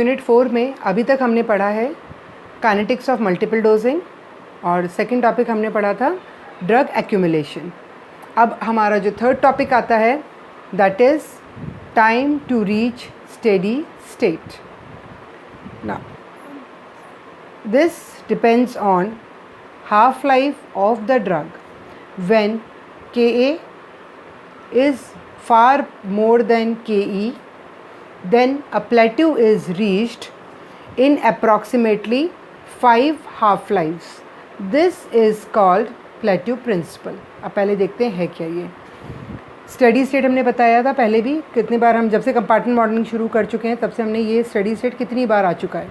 Unit 4 में अभी तक हमने पढ़ा है काइनेटिक्स ऑफ मल्टीपल डोजिंग और सेकंड टॉपिक हमने पढ़ा था ड्रग एक्यूमुलेशन। अब हमारा जो थर्ड टॉपिक आता है that is time to reach steady state. Now this depends on half life of the drug. When Ka is far more than Ke, then a plateau is reached in approximately 5 half lives. This is called plateau principle. अब पहले देखते हैं है क्या ये। Steady state हमने बताया था पहले भी, कितनी बार हम जब से कंपार्टमेंट मॉडलिंग शुरू कर चुके हैं तब से हमने ये स्टडी स्टेट कितनी बार आ चुका है।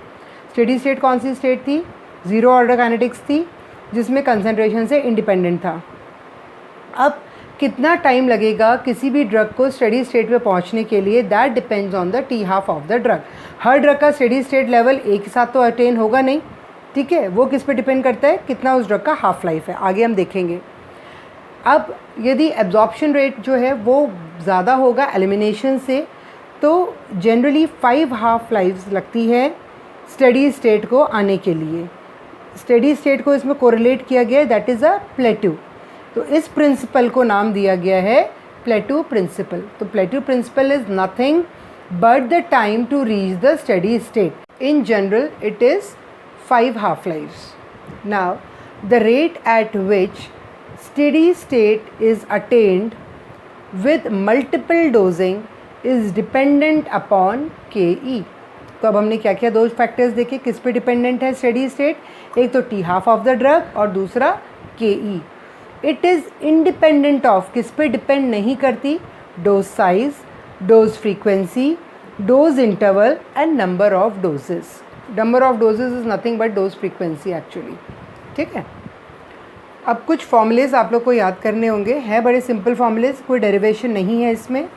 स्टडी स्टेट कौन सी स्टेट थी? ज़ीरो ऑर्डर काइनेटिक्स थी जिसमें कंसंट्रेशन से इंडिपेंडेंट था। अब कितना टाइम लगेगा किसी भी ड्रग को स्टेडी स्टेट पे पहुंचने के लिए, that depends on the T half of the drug. Her drug का स्टेडी स्टेट लेवल एक ही साथ तो अटेन होगा नहीं, ठीक है। वो किस पे डिपेंड करता है, कितना उस ड्रग का हाफ लाइफ है, आगे हम देखेंगे। अब यदि एब्जॉर्प्शन रेट जो है वो ज़्यादा होगा एलिमिनेशन से, तो जनरली 5 हाफ लाइफ्स लगती है स्टेडी स्टेट को आने के लिए। स्टेडी स्टेट को इसमें कोरिलेट किया गया है, दैट इज़ अ प्लेटू। तो इस प्रिंसिपल को नाम दिया गया है प्लेटू प्रिंसिपल। तो plateau principle is nothing but the time to reach the steady state. In general it is 5 half lives. Now the rate at which steady state is attained with multiple dosing is dependent upon Ke. तो अब हमने क्या किया, दो factors देखे किस पे dependent है स्टेडी स्टेट, एक तो T half of the drug और दूसरा Ke. It is independent of, किस पे डिपेंड नहीं करती, dose size, dose frequency, dose interval and number of doses. Number of doses is nothing but dose frequency actually, ठीक है। अब कुछ फॉर्मूलेज आप लोग को याद करने होंगे, हैं बड़े सिंपल फॉर्मूलेज, कोई डेरिवेशन नहीं है इसमें।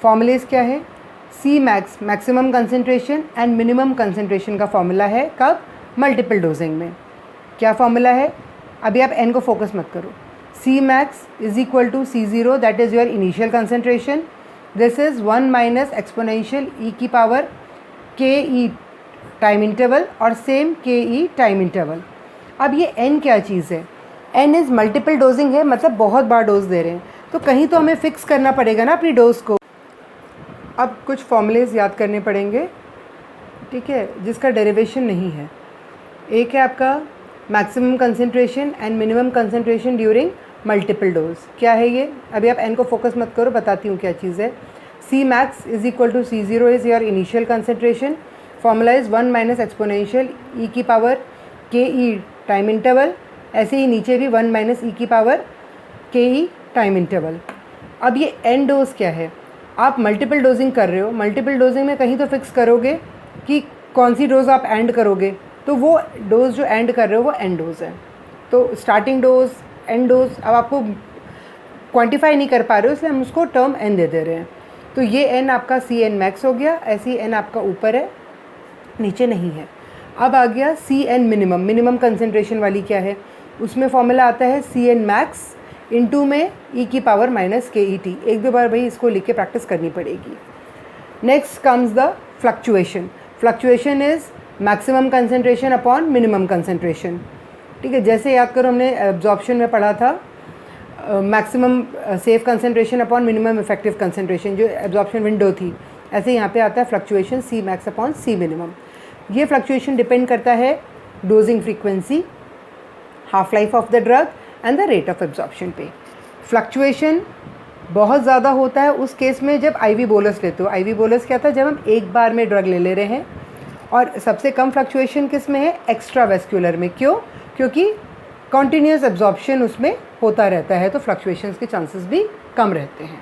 फॉर्मूलेज क्या है, C max maximum concentration and minimum concentration का फॉर्मूला है, कब, मल्टीपल डोजिंग में। क्या फॉर्मूला है, अभी आप एन को फोकस मत करो। C max is equal to C0 that is your initial concentration, this is 1 minus exponential e की पावर Ke टाइम इंटरवल और सेम Ke टाइम इंटरवल। अब ये n क्या चीज़ है, n इज़ मल्टीपल डोजिंग है, मतलब बहुत बार डोज दे रहे हैं, तो कहीं तो हमें फिक्स करना पड़ेगा ना अपनी डोज को। अब कुछ फॉर्मूलेज याद करने पड़ेंगे, ठीक है, जिसका डेरिवेशन नहीं है। एक है आपका maximum concentration and minimum concentration during multiple dose. क्या है ये, अभी आप n को फोकस मत करो, बताती हूँ क्या चीज़ है। C max is equal to C0 is your initial concentration, formula is 1 minus exponential e की पावर Ke टाइम इंटरवल, ऐसे ही नीचे भी 1 माइनस e की पावर Ke टाइम इंटरवल। अब ये n डोज क्या है, आप मल्टीपल डोजिंग कर रहे हो, मल्टीपल डोजिंग में कहीं तो फिक्स करोगे कि कौन सी डोज आप एंड करोगे, तो वो डोज जो एंड कर रहे हो वो एंड डोज है। तो स्टार्टिंग डोज, एंड डोज, अब आपको क्वांटिफाई नहीं कर पा रहे हो इसलिए हम उसको टर्म n दे दे रहे हैं। तो ये n आपका Cn मैक्स हो गया, ऐसे ही n आपका ऊपर है नीचे नहीं है। अब आ गया Cn मिनिमम, मिनिमम कंसंट्रेशन वाली क्या है, उसमें फॉर्मूला आता है Cn मैक्स इंटू में e की पावर माइनस Ke t। एक दो बार भाई इसको लिख के प्रैक्टिस करनी पड़ेगी। Next comes the fluctuation. Fluctuation is maximum concentration upon minimum concentration, ठीक है। जैसे याद करो हमने एब्जॉर्प्शन में पढ़ा था maximum safe concentration upon minimum effective concentration, जो एब्जॉर्प्शन विंडो थी, ऐसे यहाँ पे आता है फ्लक्चुएशन सी मैक्स अपॉन सी मिनिमम। ये फ्लक्चुएशन डिपेंड करता है dosing frequency, half life of the drug and the rate of absorption पे। फ्लक्चुएशन बहुत ज़्यादा होता है उस केस में जब IV बोलस लेते हो। IV बोलस क्या था, जब हम एक बार में ड्रग ले रहे हैं। और सबसे कम फ्लक्चुएशन किस में है, एक्स्ट्रा वेस्क्यूलर में। क्यों, क्योंकि कॉन्टीन्यूस एब्जॉर्प्शन उसमें होता रहता है, तो फ्लक्चुएशंस के चांसेस भी कम रहते हैं।